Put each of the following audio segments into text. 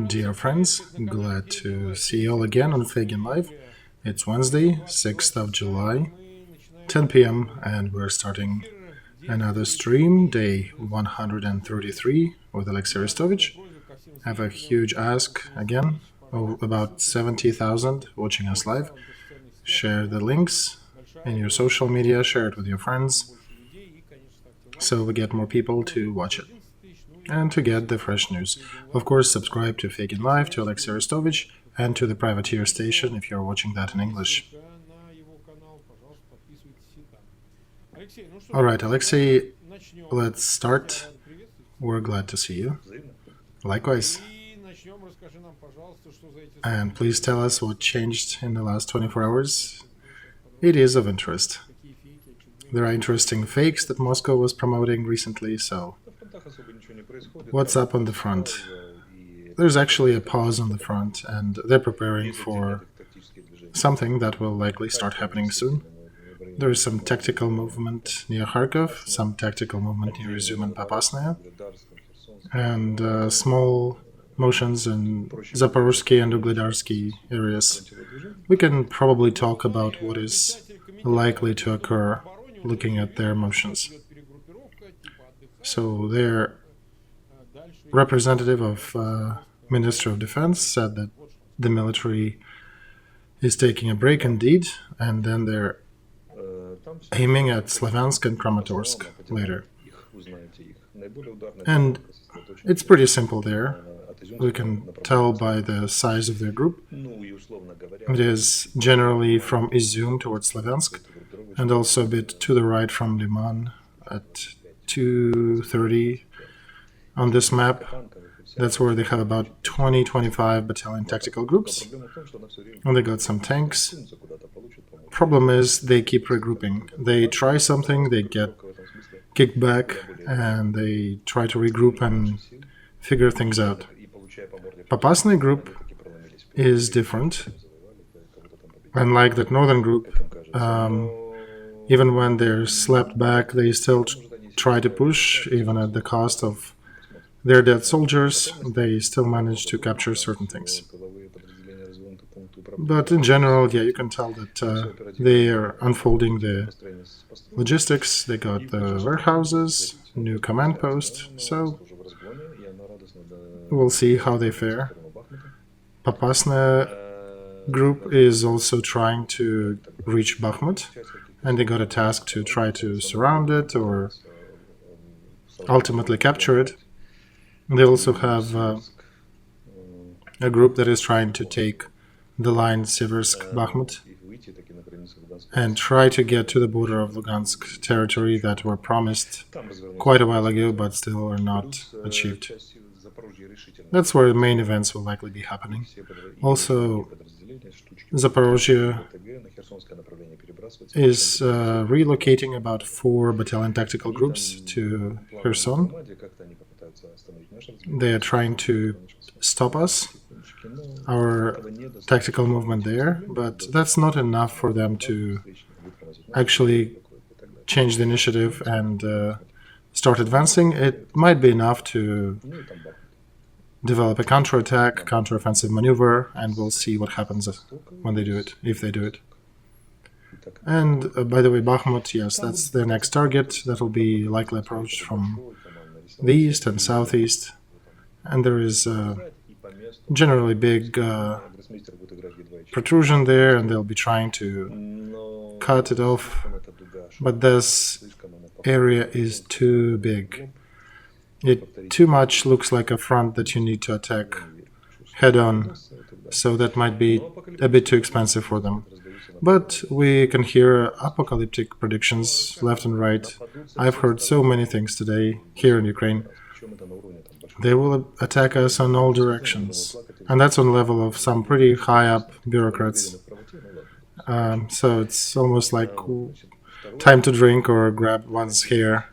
Dear friends, glad to see you all again on Feygin Live. It's Wednesday, 6th of July, 10 p.m., and we're starting another stream, day 133, with Olexiy Arestovych. I have a huge ask again, about 70,000 watching us live. Share the links in your social media, share it with your friends, so we get more people to watch it and to get the fresh news. Of course, subscribe to Feygin Live, to Olexiy Arestovych, and to the Privateer station if you're watching that in English. Alright, Olexiy, let's start. We're glad to see you. Likewise. And please tell us what changed in the last 24 hours. It is of interest. There are interesting fakes that Moscow was promoting recently, so what's up on the front? There's actually a pause on the front, and they're preparing for something that will likely start happening soon. There is some tactical movement near Kharkov, some tactical movement near Izum and Popasnaya, and small motions in Zaporozhsky and Ugledarsky areas. We can probably talk about what is likely to occur looking at their motions. So their representative of Minister of Defense said that the military is taking a break indeed, and then they're aiming at Slavyansk and Kramatorsk later. And it's pretty simple there. We can tell by the size of their group. It is generally from Izum towards Slavyansk, and also a bit to the right from Liman at 230 on this map. That's where they have about 20-25 battalion tactical groups, and they got some tanks. Problem is, they keep regrouping. They try something, they get kicked back, and they try to regroup and figure things out. Popasny group is different. Unlike that northern group, even when they're slapped back, they still try to push, even at the cost of their dead soldiers. They still manage to capture certain things. But in general, yeah, you can tell that they are unfolding the logistics. They got the warehouses, new command post, so we'll see how they fare. Popasna group is also trying to reach Bakhmut, and they got a task to try to surround it or ultimately capture it. They also have a group that is trying to take the line Siversk-Bakhmut and try to get to the border of Lugansk territory that were promised quite a while ago but still are not achieved. That's where the main events will likely be happening. Also, Zaporozhye is relocating about 4 battalion tactical groups to Kherson. They are trying to stop us, our tactical movement there, but that's not enough for them to actually change the initiative and start advancing. It might be enough to develop a counterattack, counteroffensive maneuver, and we'll see what happens when they do it, if they do it. And by the way, Bakhmut, yes, that's their next target. That will be likely approached from the east and southeast. And there is a generally big protrusion there, and they'll be trying to cut it off. But this area is too big. It too much looks like a front that you need to attack head-on, so that might be a bit too expensive for them. But we can hear apocalyptic predictions left and right. I've heard so many things today here in Ukraine. They will attack us on all directions, and that's on the level of some pretty high-up bureaucrats. So it's almost like time to drink or grab one's hair.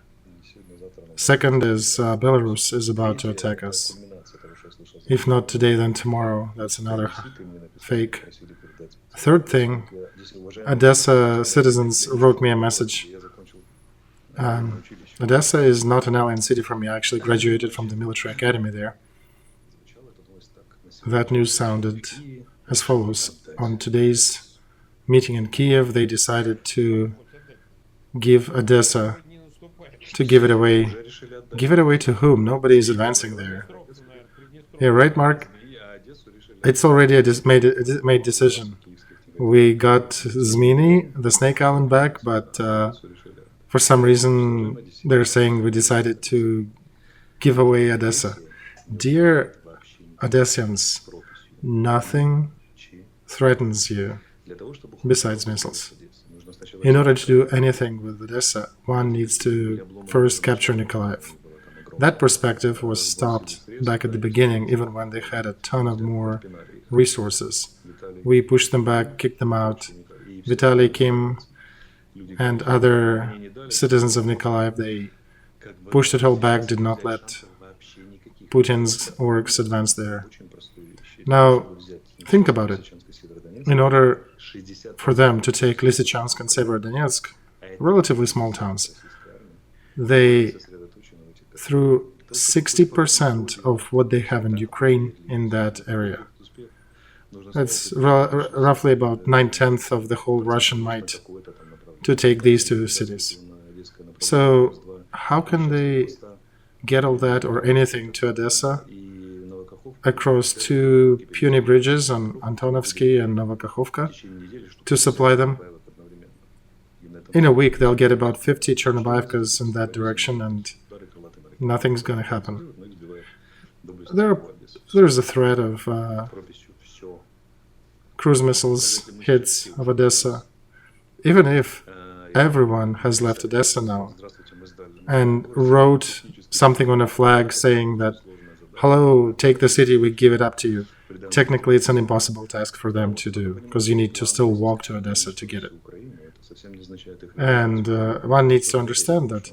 Second is Belarus is about to attack us. If not today, then tomorrow. That's another fake. Third thing, Odessa citizens wrote me a message. Odessa is not an alien city for me. I actually graduated from the military academy there. that news sounded as follows. On today's meeting in Kiev, they decided to give Odessa, to give it away. Give it away to whom? Nobody is advancing there. Yeah, right, Mark? It's already a made decision. We got Zminy, the Snake Island, back, but for some reason they're saying we decided to give away Odessa. Dear Odessians, nothing threatens you besides missiles. In order to do anything with Odessa, one needs to first capture Nikolaev. That perspective was stopped back at the beginning, even when they had a ton of more resources. We pushed them back, kicked them out. Vitaly, Kim, and other citizens of Nikolaev, they pushed it all back, did not let Putin's orcs advance there. Now, think about it. In order for them to take Lysychansk and Severodonetsk, relatively small towns, they threw 60% of what they have in Ukraine in that area. That's roughly about 9/10 of the whole Russian might to take these two cities. So how can they get all that or anything to Odessa across two puny bridges on Antonovsky and Novokakhovka to supply them? In a week, they'll get about 50 Chernobyevkas in that direction, and nothing's going to happen. There's a threat of cruise missiles hits of Odessa. Even if everyone has left Odessa now and wrote something on a flag saying that, hello, take the city, we give it up to you. Technically, it's an impossible task for them to do, because you need to still walk to Odessa to get it. And one needs to understand that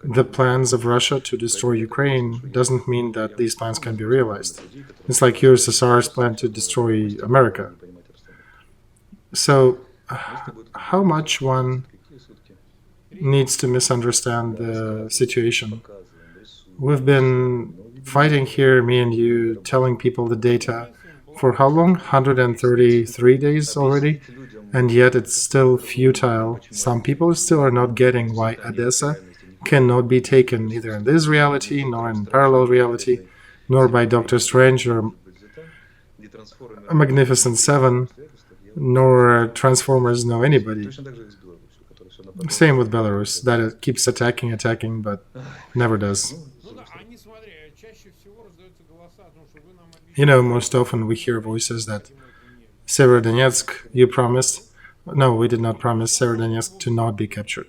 the plans of Russia to destroy Ukraine doesn't mean that these plans can be realized. It's like USSR's plan to destroy America. So, how much one needs to misunderstand the situation? We've been fighting here, me and you, telling people the data for how long? 133 days already? And yet it's still futile. Some people still are not getting why Odessa cannot be taken either in this reality, nor in parallel reality, nor by Doctor Strange or Magnificent Seven, nor Transformers, nor anybody. Same with Belarus, that it keeps attacking, but never does. You know, most often we hear voices that Severodonetsk, you promised. No, we did not promise Severodonetsk to not be captured.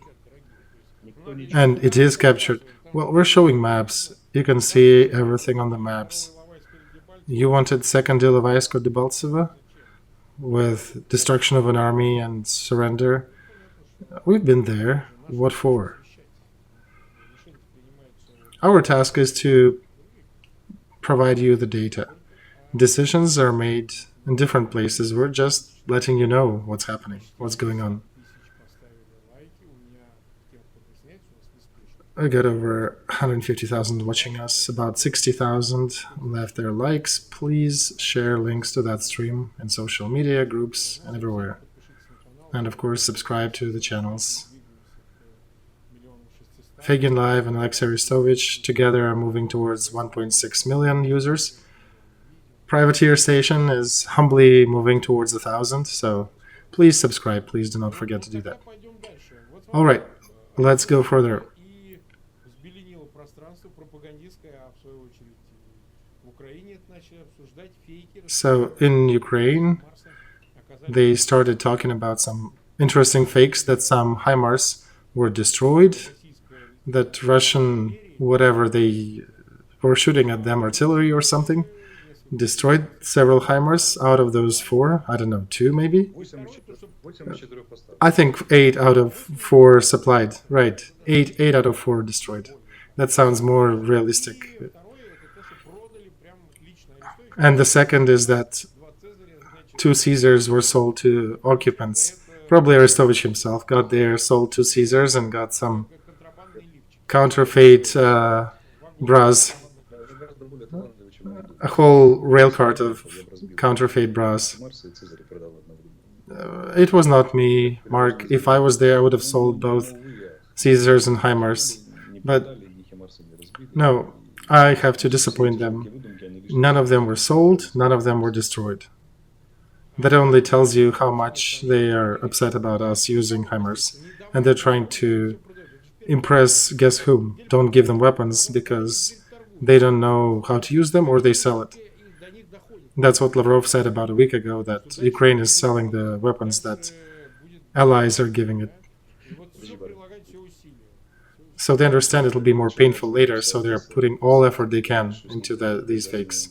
And it is captured. Well, we're showing maps. You can see everything on the maps. You wanted second Ilovaisko Debaltseva with destruction of an army and surrender. We've been there. What for? Our task is to provide you the data. Decisions are made in different places. We're just letting you know what's happening, what's going on. I got over 150,000 watching us, about 60,000 left their likes. Please share links to that stream in social media groups and everywhere. And of course, subscribe to the channels. Feygin Live and Olexiy Arestovych together are moving towards 1.6 million users. Privateer Station is humbly moving towards 1,000, so please subscribe. Please do not forget to do that. All right, let's go further. So in Ukraine, they started talking about some interesting fakes that some HIMARS were destroyed, that Russian, whatever they were shooting at them, artillery or something, destroyed several HIMARS out of those 4. I don't know, 2 maybe? I think 8 out of 4 supplied. Right, 8 out of 4 destroyed. That sounds more realistic. And the second is that 2 Caesars were sold to occupants. Probably Arestovych himself got there, sold 2 Caesars, and got some counterfeit bras. a whole rail cart of counterfeit brass. It was not me, Mark. If I was there, I would have sold both Caesars and HIMARS. But no, I have to disappoint them. None of them were sold, none of them were destroyed. That only tells you how much they are upset about us using HIMARS. And they're trying to impress guess whom. Don't give them weapons because they don't know how to use them or they sell it. That's what Lavrov said about a week ago, that Ukraine is selling the weapons that allies are giving it. So they understand it'll be more painful later, so they're putting all effort they can into these fakes.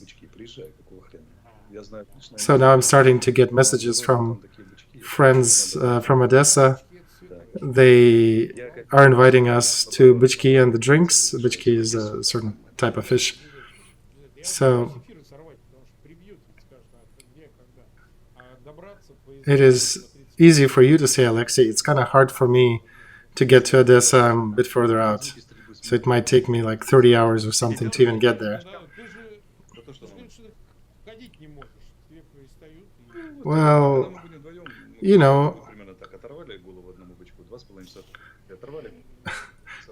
So now I'm starting to get messages from friends from Odessa. They are inviting us to bычки and the drinks. Bычки is a certain type of fish. So it is easy for you to say, Olexiy. It's kind of hard for me to get to Odessa. I'm a bit further out. So it might take me like 30 hours or something to even get there. Well, you know,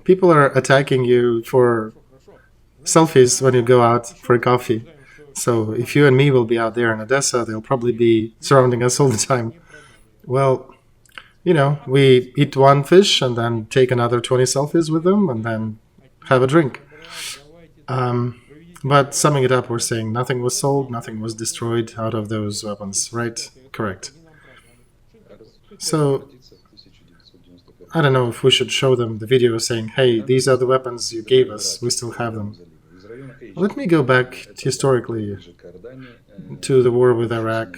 people are attacking you for selfies when you go out for coffee. So if you and me will be out there in Odessa, they'll probably be surrounding us all the time. Well, you know, we eat one fish and then take another 20 selfies with them and then have a drink. But summing it up, we're saying nothing was sold, nothing was destroyed out of those weapons, right? Correct. So I don't know if we should show them the video saying, hey, these are the weapons you gave us, we still have them. Let me go back historically to the war with Iraq,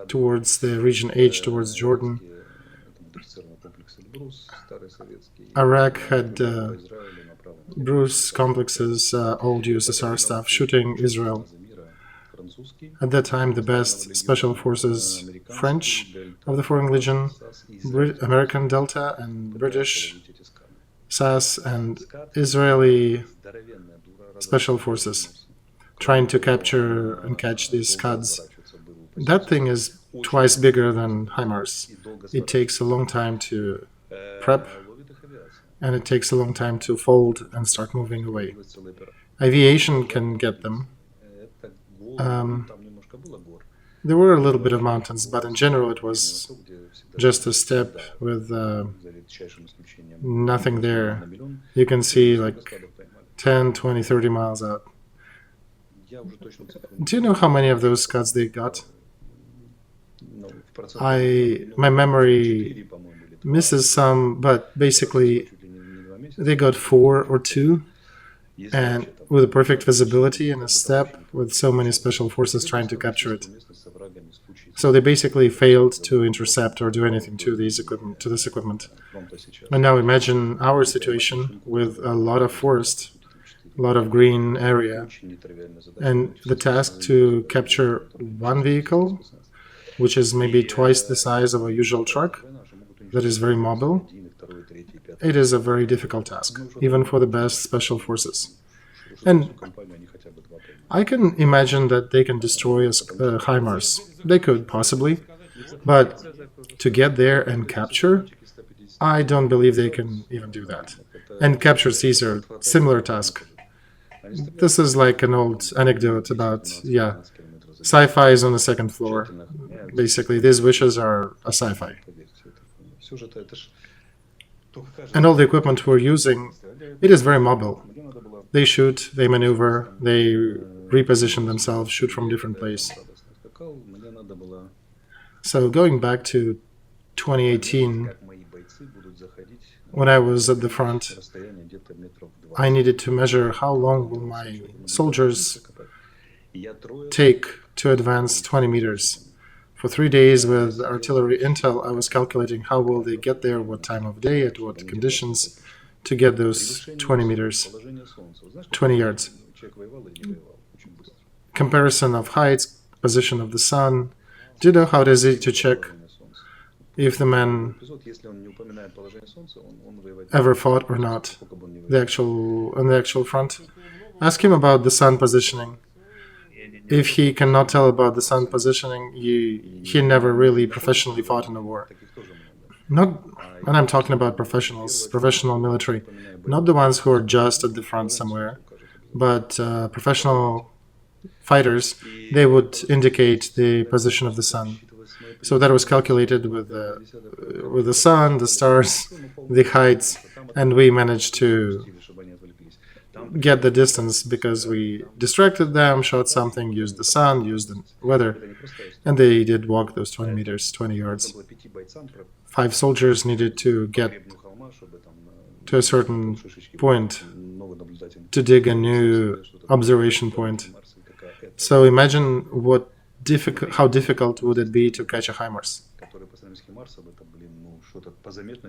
towards the region H, towards Jordan. Iraq had Bruce complexes, old USSR stuff, shooting Israel. At that time, the best special forces, French of the Foreign Legion, American Delta, and British SAS, and Israeli special forces, trying to capture and catch these Scuds. That thing is twice bigger than HIMARS. It takes a long time to prep, and it takes a long time to fold and start moving away. Aviation can get them. There were a little bit of mountains, but in general it was just a steppe with nothing there. You can see like 10, 20, 30 miles out. Do you know how many of those Scuds they got? My memory misses some, but basically they got 4 or 2, and with a perfect visibility in a steppe with so many special forces trying to capture it. So they basically failed to intercept or do anything to this equipment. And now imagine our situation with a lot of forest, a lot of green area, and the task to capture one vehicle, which is maybe twice the size of a usual truck, that is very mobile. It is a very difficult task, even for the best special forces. And I can imagine that they can destroy HIMARS. They could, possibly. But to get there and capture, I don't believe they can even do that. And capture Caesar, similar task. This is like an old anecdote about, sci-fi is on the second floor. Basically, these wishes are a sci-fi. And all the equipment we're using, it is very mobile. They shoot, they maneuver, they reposition themselves, shoot from different places. So going back to 2018, when I was at the front, I needed to measure how long will my soldiers take to advance 20 meters. For 3 days with artillery intel, I was calculating how will they get there, what time of day, at what conditions, to get those 20 meters, 20 yards. Comparison of heights, position of the sun. Do you know how it is to check if the man ever fought or not, on the actual front? Ask him about the sun positioning. if he cannot tell about the sun positioning, he never really professionally fought in a war. Not when I'm talking about professionals, professional military, not the ones who are just at the front somewhere, but professional fighters, they would indicate the position of the sun. So that was calculated with the sun, the stars, the heights, and we managed to get the distance because we distracted them, shot something, used the sun, used the weather, and they did walk those 20 meters, 20 yards. 5 soldiers needed to get to a certain point to dig a new observation point. So imagine how difficult would it be to catch a HIMARS.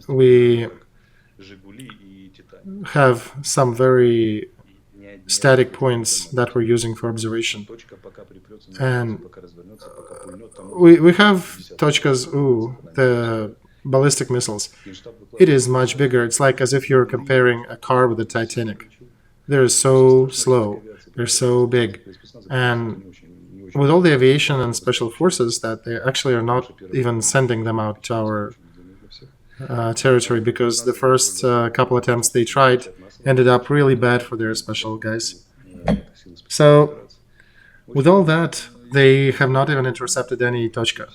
We have some very static points that we're using for observation. And we have Tochkas, the ballistic missiles. It is much bigger. It's like as if you're comparing a car with the Titanic. They're so slow. They're so big. And with all the aviation and special forces that they actually are not even sending them out to our territory, because the first couple attempts they tried ended up really bad for their special guys. So with all that, they have not even intercepted any Tochka.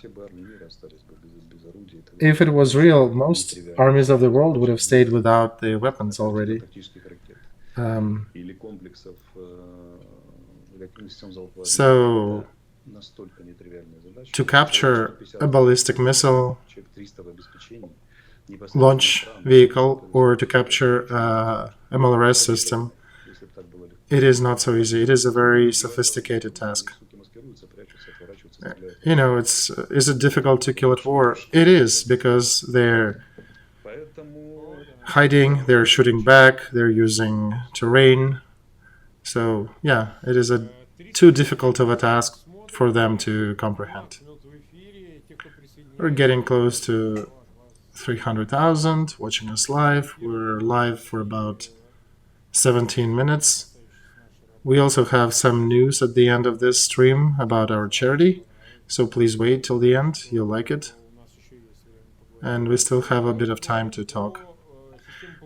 If it was real, most armies of the world would have stayed without the weapons already. So to capture a ballistic missile launch vehicle or to capture a MLRS system, it is not so easy. It is a very sophisticated task. Is it difficult to kill at war? It is, because they're hiding, they're shooting back, they're using terrain. So, yeah, it is too difficult of a task for them to comprehend. We're getting close to 300,000 watching us live. We're live for about 17 minutes. We also have some news at the end of this stream about our charity, so please wait till the end, you'll like it. And we still have a bit of time to talk.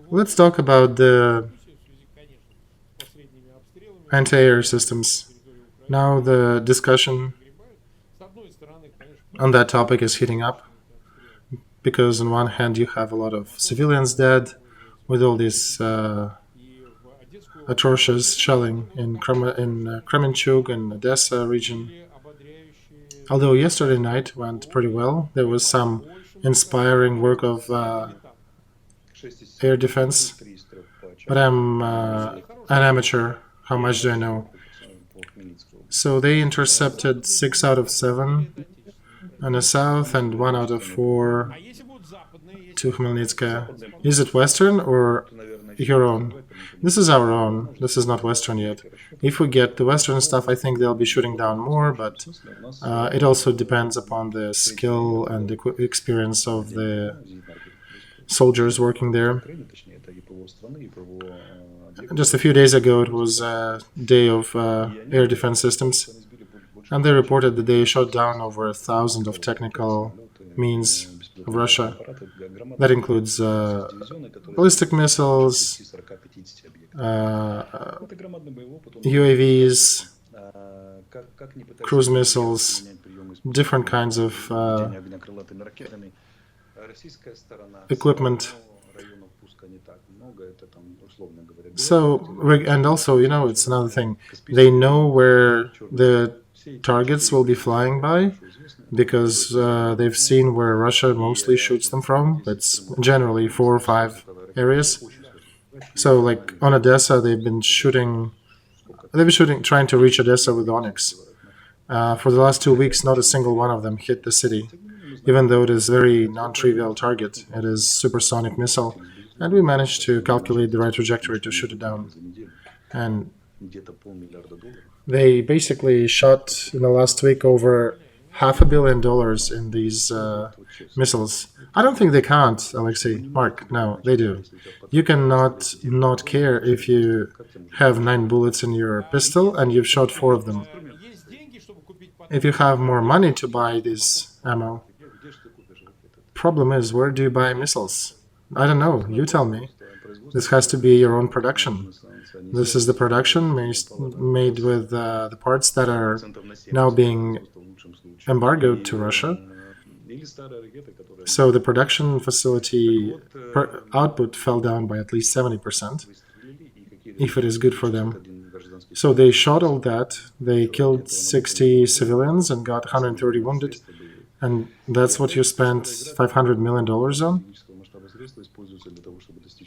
Let's talk about the anti-air systems. Now the discussion on that topic is heating up, because on one hand you have a lot of civilians dead with all this atrocious shelling in Kremenchug and Odessa region. Although yesterday night went pretty well, there was some inspiring work of air defense, but I'm an amateur. How much do I know? So they intercepted 6 out of 7 on the south and 1 out of 4 to Khmelnytskaya. Is it Western or your own? This is our own. This is not Western yet. If we get the Western stuff, I think they'll be shooting down more, but it also depends upon the skill and the experience of the soldiers working there. Just a few days ago, it was a day of air defense systems, and they reported that they shot down over 1,000 of technical means of Russia. That includes ballistic missiles, UAVs, cruise missiles, different kinds of equipment. So, and also, it's another thing. They know where the targets will be flying by, because they've seen where Russia mostly shoots them from. It's generally 4 or 5 areas. So, like on Odessa, they've been shooting, trying to reach Odessa with Onyx. For the last 2 weeks, not a single one of them hit the city, even though it is a very non-trivial target. It is supersonic missile, and we managed to calculate the right trajectory to shoot it down. And they basically shot in the last week over $500 million in these missiles. I don't think they can't, Olexiy. Mark, no, they do. You cannot not care if you have 9 bullets in your pistol and you've shot 4 of them. if you have more money to buy this ammo, problem is, where do you buy missiles? I don't know, you tell me. This has to be your own production. This is the production made with the parts that are now being embargoed to Russia. So the production facility output fell down by at least 70%, if it is good for them. So they shot all that, they killed 60 civilians and got 130 wounded, and that's what you spent $500 million on?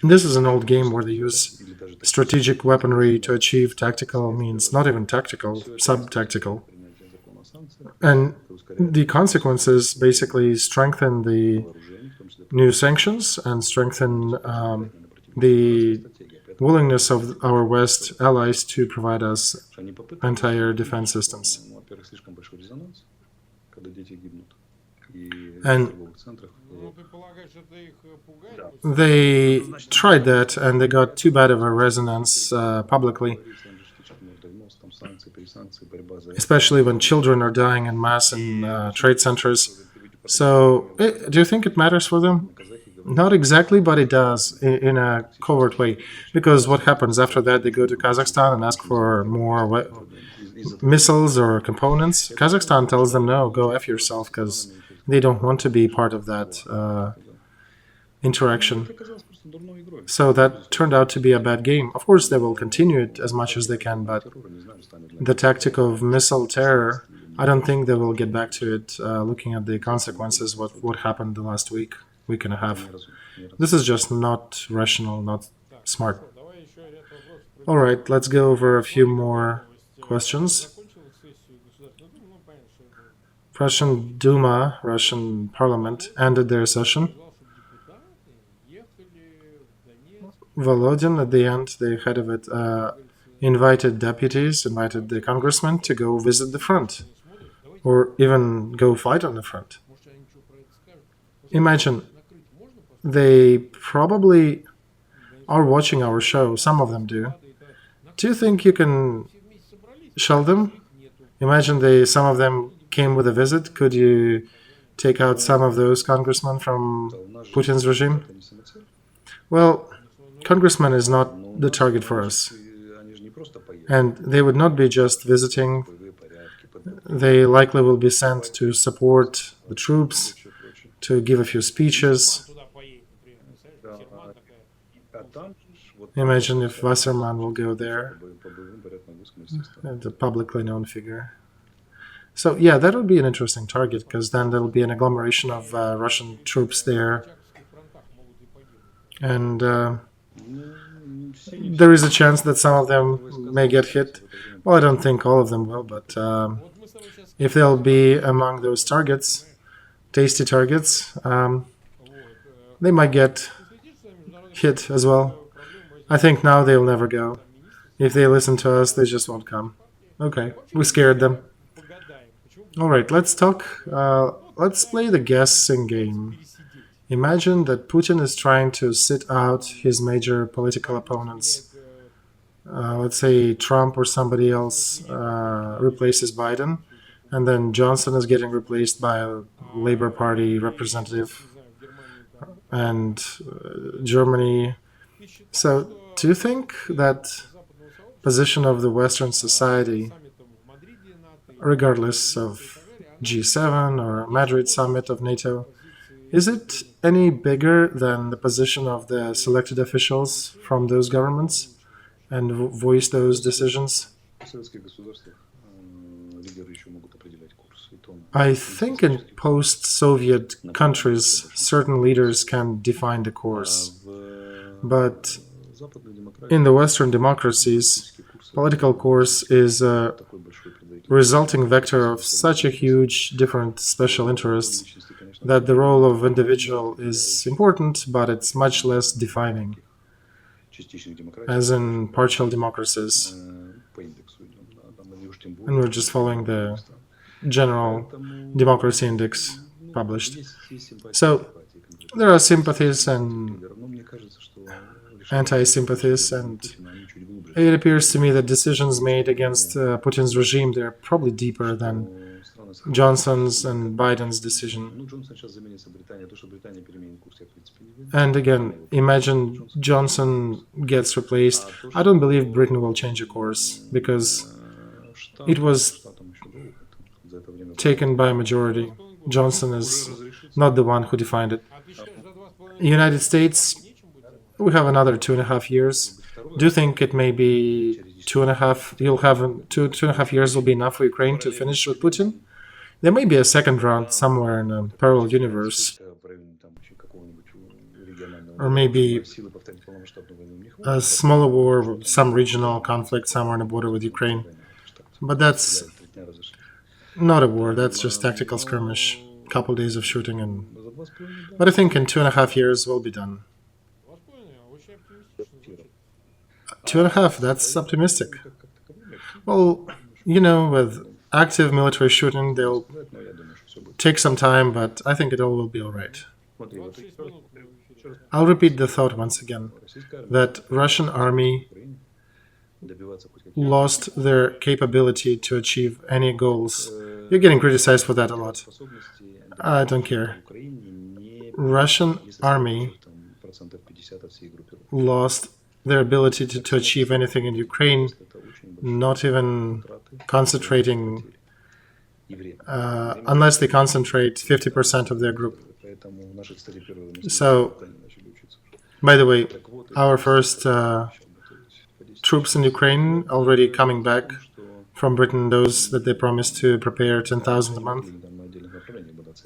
This is an old game where they use strategic weaponry to achieve tactical means, not even tactical, sub-tactical. And the consequences basically strengthen the new sanctions and strengthen the willingness of our West allies to provide us entire defense systems. And they tried that, and they got too bad of a resonance publicly, especially when children are dying en masse in trade centers. So, do you think it matters for them? Not exactly, but it does in a covert way. Because what happens after that? They go to Kazakhstan and ask for more missiles or components. Kazakhstan tells them, no, go F yourself, because they don't want to be part of that interaction. So that turned out to be a bad game. Of course, they will continue it as much as they can, but the tactic of missile terror, I don't think they will get back to it, looking at the consequences, what happened the last week and a half. This is just not rational, not smart. All right, let's go over a few more questions. Russian Duma, Russian Parliament, ended their session. Volodin, at the end, the head of it, invited deputies, invited the congressman to go visit the front, or even go fight on the front. Imagine, they probably are watching our show, some of them do. Do you think you can shell them? Imagine some of them came with a visit. Could you take out some of those congressmen from Putin's regime? Well, congressman is not the target for us. And they would not be just visiting. They likely will be sent to support the troops, to give a few speeches. Imagine if Wasserman will go there, the publicly known figure. So yeah, that would be an interesting target, because then there will be an agglomeration of Russian troops there. And there is a chance that some of them may get hit. Well, I don't think all of them will, but if they'll be among those targets, tasty targets, they might get hit as well. I think now they'll never go. If they listen to us, they just won't come. Okay, we scared them. All right, let's talk. Let's play the guessing game. Imagine that Putin is trying to sit out his major political opponents. Let's say Trump or somebody else replaces Biden, and then Johnson is getting replaced by a Labour Party representative, and Germany. So, do you think that position of the Western society, regardless of G7 or Madrid summit of NATO, is it any bigger than the position of the selected officials from those governments and voice those decisions? I think in post-Soviet countries, certain leaders can define the course. But in the Western democracies, political course is a resulting vector of such a huge different special interests that the role of individual is important, but it's much less defining, as in partial democracies. And we're just following the general democracy index published. So there are sympathies and anti-sympathies, and it appears to me that decisions made against Putin's regime, they're probably deeper than Johnson's and Biden's decision. And again, imagine Johnson gets replaced. I don't believe Britain will change a course because it was taken by majority. Johnson is not the one who defined it. United States, we have another 2.5 years. Do you think it may be 2.5? You'll have 2.5 years will be enough for Ukraine to finish with Putin? There may be a second round somewhere in a parallel universe, or maybe a smaller war, some regional conflict somewhere on the border with Ukraine. But that's not a war. That's just tactical skirmish. Couple days of shooting, but I think in 2.5 years we'll be done. 2.5, that's optimistic. Well, with active military shooting, they'll take some time, but I think it all will be all right. I'll repeat the thought once again, that Russian army lost their capability to achieve any goals. You're getting criticized for that a lot. I don't care. Russian army lost their ability to achieve anything in Ukraine, not even concentrating, unless they concentrate 50% of their group. So, by the way, our first troops in Ukraine already coming back from Britain, those that they promised to prepare 10,000 a month.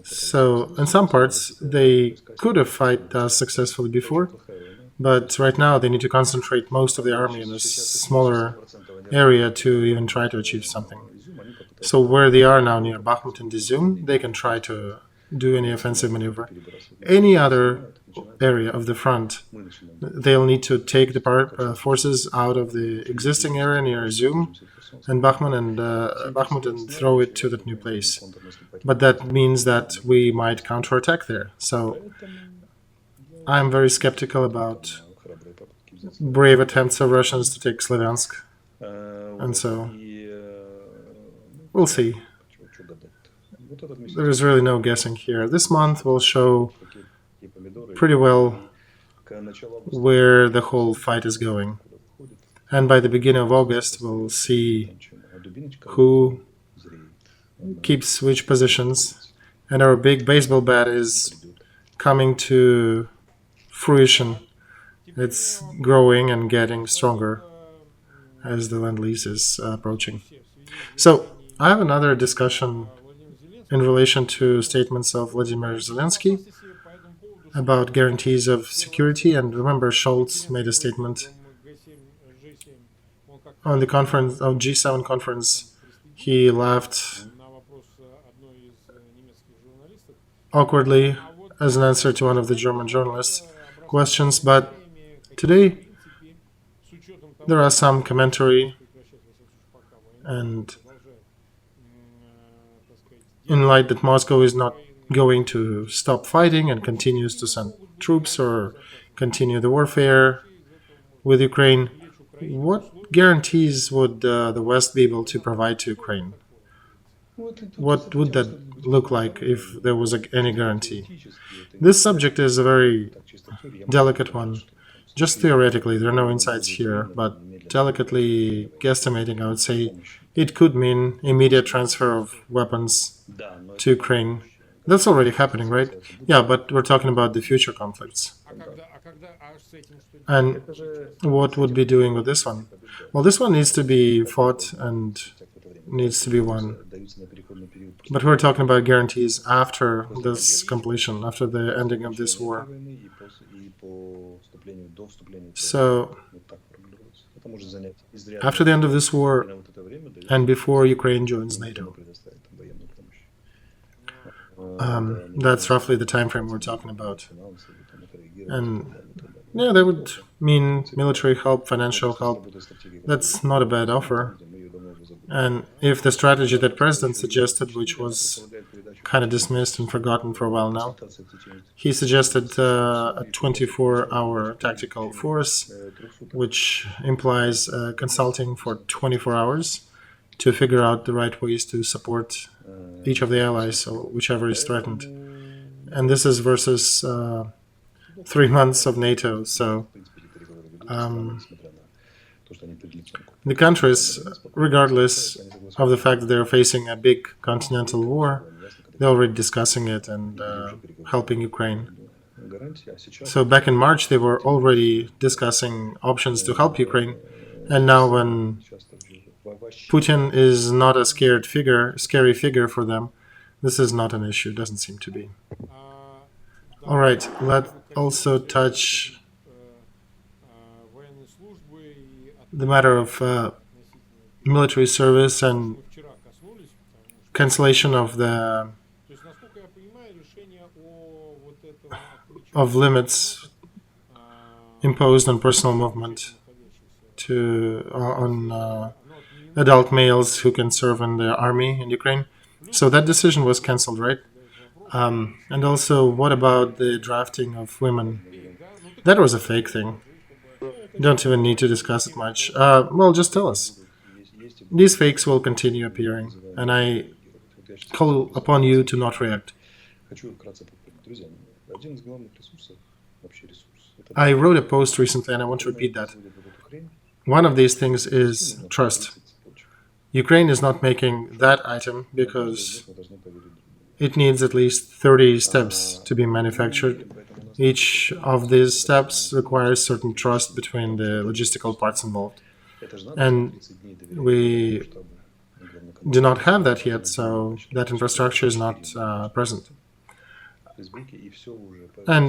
So, in some parts, they could have fought us successfully before, but right now they need to concentrate most of the army in a smaller area to even try to achieve something. So where they are now near Bakhmut and Izum, they can try to do any offensive maneuver. Any other area of the front, they'll need to take the forces out of the existing area near Izum and Bakhmut and throw it to that new place. But that means that we might counterattack there. So I'm very skeptical about brave attempts of Russians to take Slavyansk. And so we'll see. There is really no guessing here. This month will show pretty well where the whole fight is going. And by the beginning of August, we'll see who keeps which positions. And our big baseball bat is coming to fruition. It's growing and getting stronger as the Lend-Lease is approaching. So I have another discussion in relation to statements of Vladimir Zelensky about guarantees of security. And remember, Scholz made a statement on the conference, on G7 conference. He laughed awkwardly as an answer to one of the German journalists' questions. But today, there are some commentary, and in light that Moscow is not going to stop fighting and continues to send troops or continue the warfare with Ukraine, what guarantees would the West be able to provide to Ukraine? What would that look like if there was any guarantee? This subject is a very delicate one. Just theoretically, there are no insights here, but delicately guesstimating, I would say it could mean immediate transfer of weapons to Ukraine. That's already happening, right? Yeah, but we're talking about the future conflicts. And what would be doing with this one? Well, this one needs to be fought and needs to be won. But we're talking about guarantees after this completion, after the ending of this war. So, after the end of this war and before Ukraine joins NATO. That's roughly the time frame we're talking about. And yeah, that would mean military help, financial help. That's not a bad offer. And if the strategy that President suggested, which was kind of dismissed and forgotten for a while now, he suggested a 24-hour tactical force, which implies consulting for 24 hours. to figure out the right ways to support each of the allies, or whichever is threatened. And this is versus 3 months of NATO. So the countries, regardless of the fact that they're facing a big continental war, they're already discussing it and helping Ukraine. So back in March, they were already discussing options to help Ukraine. And now when Putin is not a scary figure for them, this is not an issue, doesn't seem to be. All right, let's also touch the matter of military service and cancellation of the limits imposed on personal movement on adult males who can serve in the army in Ukraine. So that decision was cancelled, right? And also, what about the drafting of women? That was a fake thing. You don't even need to discuss it much. Well, just tell us. These fakes will continue appearing, and I call upon you to not react. I wrote a post recently, and I want to repeat that. One of these things is trust. Ukraine is not making that item because it needs at least 30 steps to be manufactured. Each of these steps requires certain trust between the logistical parts involved. And we do not have that yet, so that infrastructure is not present. And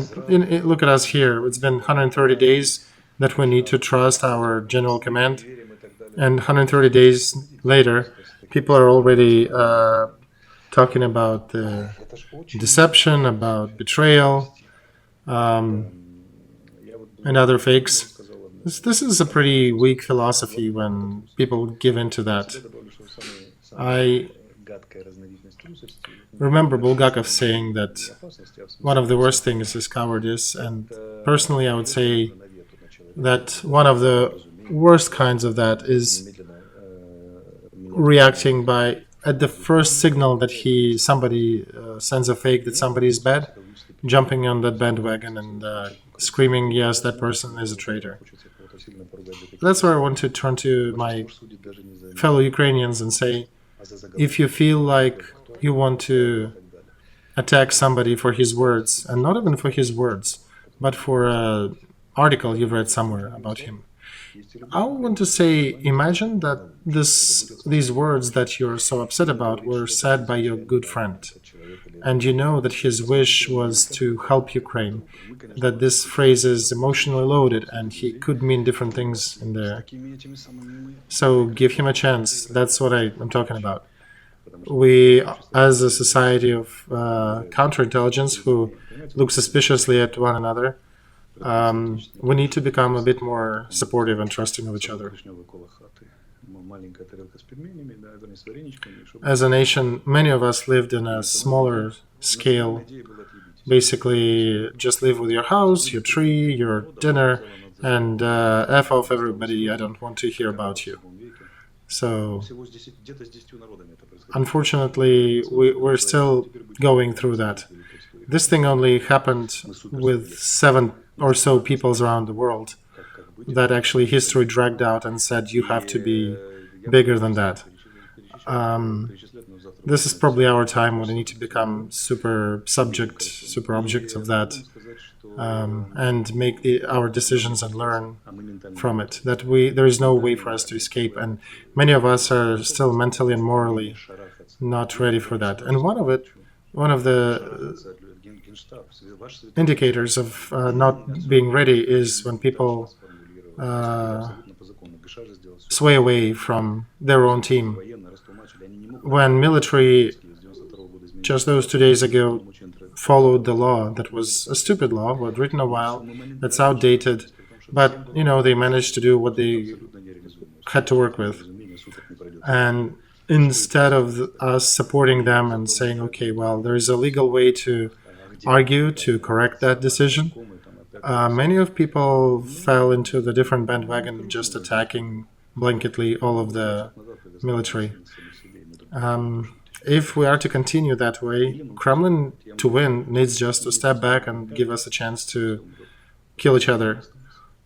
look at us here. It's been 130 days that we need to trust our general command. And 130 days later, people are already talking about deception, about betrayal, and other fakes. This is a pretty weak philosophy when people give in to that. I remember Bulgakov saying that one of the worst things is cowardice, and personally I would say that one of the worst kinds of that is reacting by, at the first signal that somebody sends a fake that somebody is bad, jumping on that bandwagon and screaming, yes, that person is a traitor. That's where I want to turn to my fellow Ukrainians and say, if you feel like you want to attack somebody for his words, and not even for his words, but for an article you've read somewhere about him, I want to say, imagine that these words that you're so upset about were said by your good friend, and you know that his wish was to help Ukraine, that this phrase is emotionally loaded and he could mean different things in there. So give him a chance. That's what I'm talking about. We, as a society of counterintelligence who look suspiciously at one another, we need to become a bit more supportive and trusting of each other. As a nation, many of us lived in a smaller scale. Basically, just live with your house, your tree, your dinner, and F off everybody, I don't want to hear about you. So, unfortunately, we're still going through that. This thing only happened with 7 or so peoples around the world that actually history dragged out and said you have to be bigger than that. This is probably our time when we need to become super objects of that, and make our decisions and learn from it. That there is no way for us to escape, and many of us are still mentally and morally not ready for that. And one of the indicators of not being ready is when people sway away from their own team. When military, just those 2 days ago, followed the law that was a stupid law, was written a while, that's outdated, but, they managed to do what they had to work with. And instead of us supporting them and saying, okay, well, there is a legal way to argue to correct that decision, many of people fell into the different bandwagon, just attacking blanketly all of the military. If we are to continue that way, Kremlin, to win, needs just to step back and give us a chance to kill each other.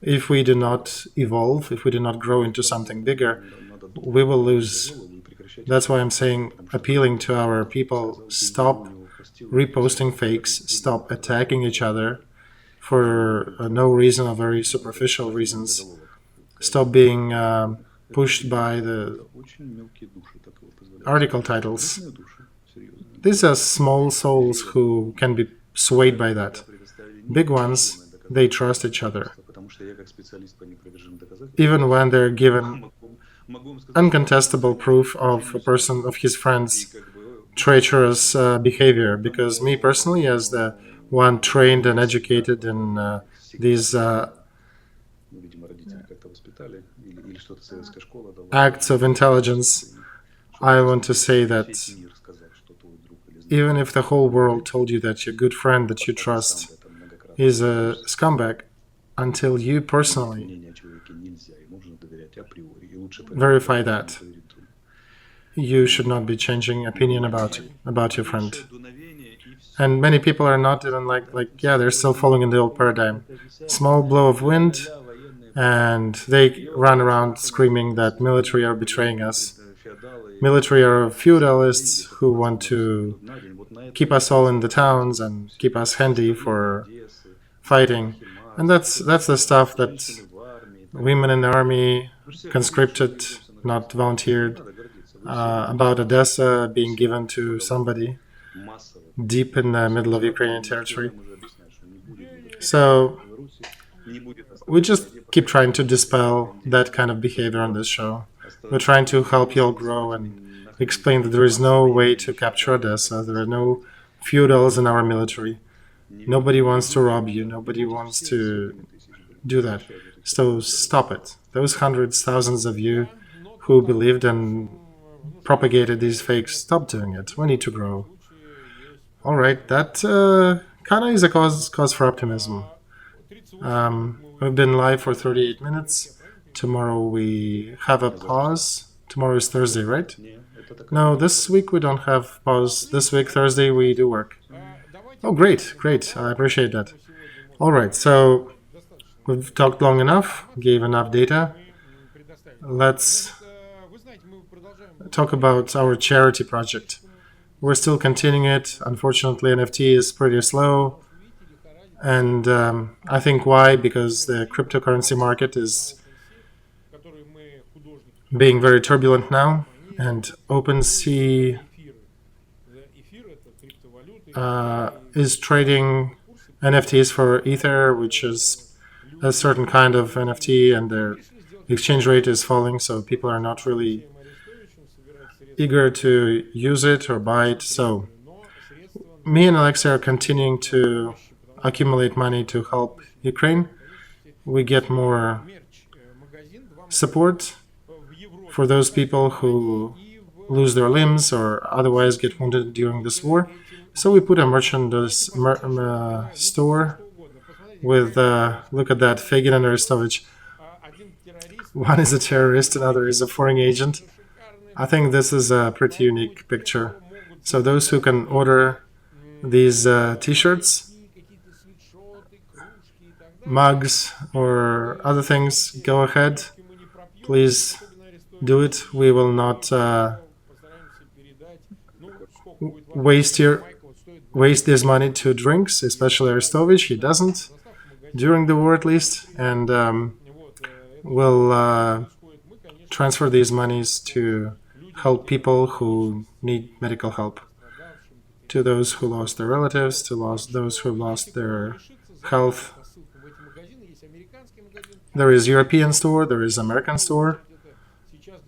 If we do not evolve, if we do not grow into something bigger, we will lose. That's why I'm saying, appealing to our people, stop reposting fakes, stop attacking each other for no reason or very superficial reasons. Stop being pushed by the article titles. These are small souls who can be swayed by that. Big ones, they trust each other. Even when they're given uncontestable proof of a person, of his friend's treacherous behavior. Because me personally, as the one trained and educated in these acts of intelligence, I want to say that even if the whole world told you that your good friend that you trust is a scumbag, until you personally verify that, you should not be changing opinion about your friend. And many people are not even they're still following in the old paradigm. Small blow of wind, and they run around screaming that military are betraying us. Military are feudalists who want to keep us all in the towns and keep us handy for fighting. And that's the stuff that women in the army, conscripted, not volunteered, about Odessa being given to somebody deep in the middle of Ukrainian territory. So we just keep trying to dispel that kind of behavior on this show. We're trying to help you all grow and explain that there is no way to capture Odessa. There are no feudals in our military. Nobody wants to rob you. Nobody wants to do that. So stop it. Those hundreds, thousands of you who believed and propagated these fakes, stop doing it. We need to grow. All right, that kind of is a cause for optimism. We've been live for 38 minutes. Tomorrow we have a pause. Tomorrow is Thursday, right? No, this week we don't have pause. This week, Thursday, we do work. Oh, great. I appreciate that. All right, so we've talked long enough, gave enough data. Let's talk about our charity project. We're still continuing it. Unfortunately, NFT is pretty slow. And I think why? Because the cryptocurrency market is being very turbulent now. And OpenSea is trading NFTs for Ether, which is a certain kind of NFT, and their exchange rate is falling, so people are not really eager to use it or buy it. So me and Olexiy are continuing to accumulate money to help Ukraine. We get more support for those people who lose their limbs or otherwise get wounded during this war. So we put a merchandise store with, look at that, Feygin and Arestovych. One is a terrorist, another is a foreign agent. I think this is a pretty unique picture. So those who can order these t-shirts, mugs, or other things, go ahead. Please do it. We will not waste this money to drinks, especially Arestovych. He doesn't, during the war at least. And we'll transfer these monies to help people who need medical help, to those who lost their relatives, to those who lost their health. There is European store, there is American store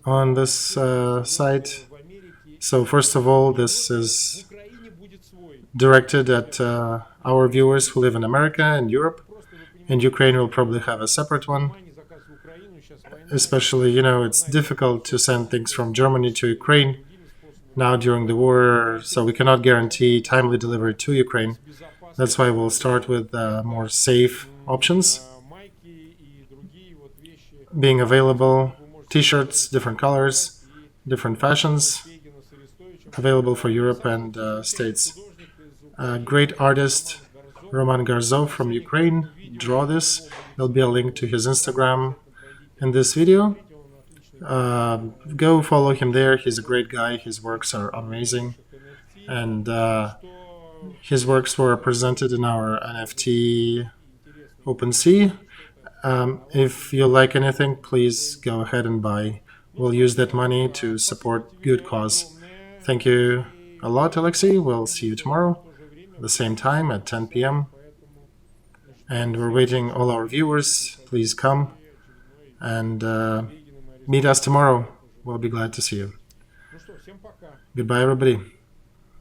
on this site. So first of all, this is directed at our viewers who live in America and Europe, and Ukraine will probably have a separate one. Especially, it's difficult to send things from Germany to Ukraine now during the war, so we cannot guarantee timely delivery to Ukraine. That's why we'll start with more safe options being available T-shirts, different colors, different fashions, available for Europe and States. Great artist Roman Garzov from Ukraine draw this. There'll be a link to his Instagram in this video. Go follow him there. He's a great guy. His works are amazing. And his works were presented in our NFT OpenSea. If you like anything, please go ahead and buy. We'll use that money to support good cause. Thank you a lot, Olexiy. We'll see you tomorrow at the same time at 10 p.m. And we're waiting all our viewers. Please come and meet us tomorrow. We'll be glad to see you. Goodbye, everybody.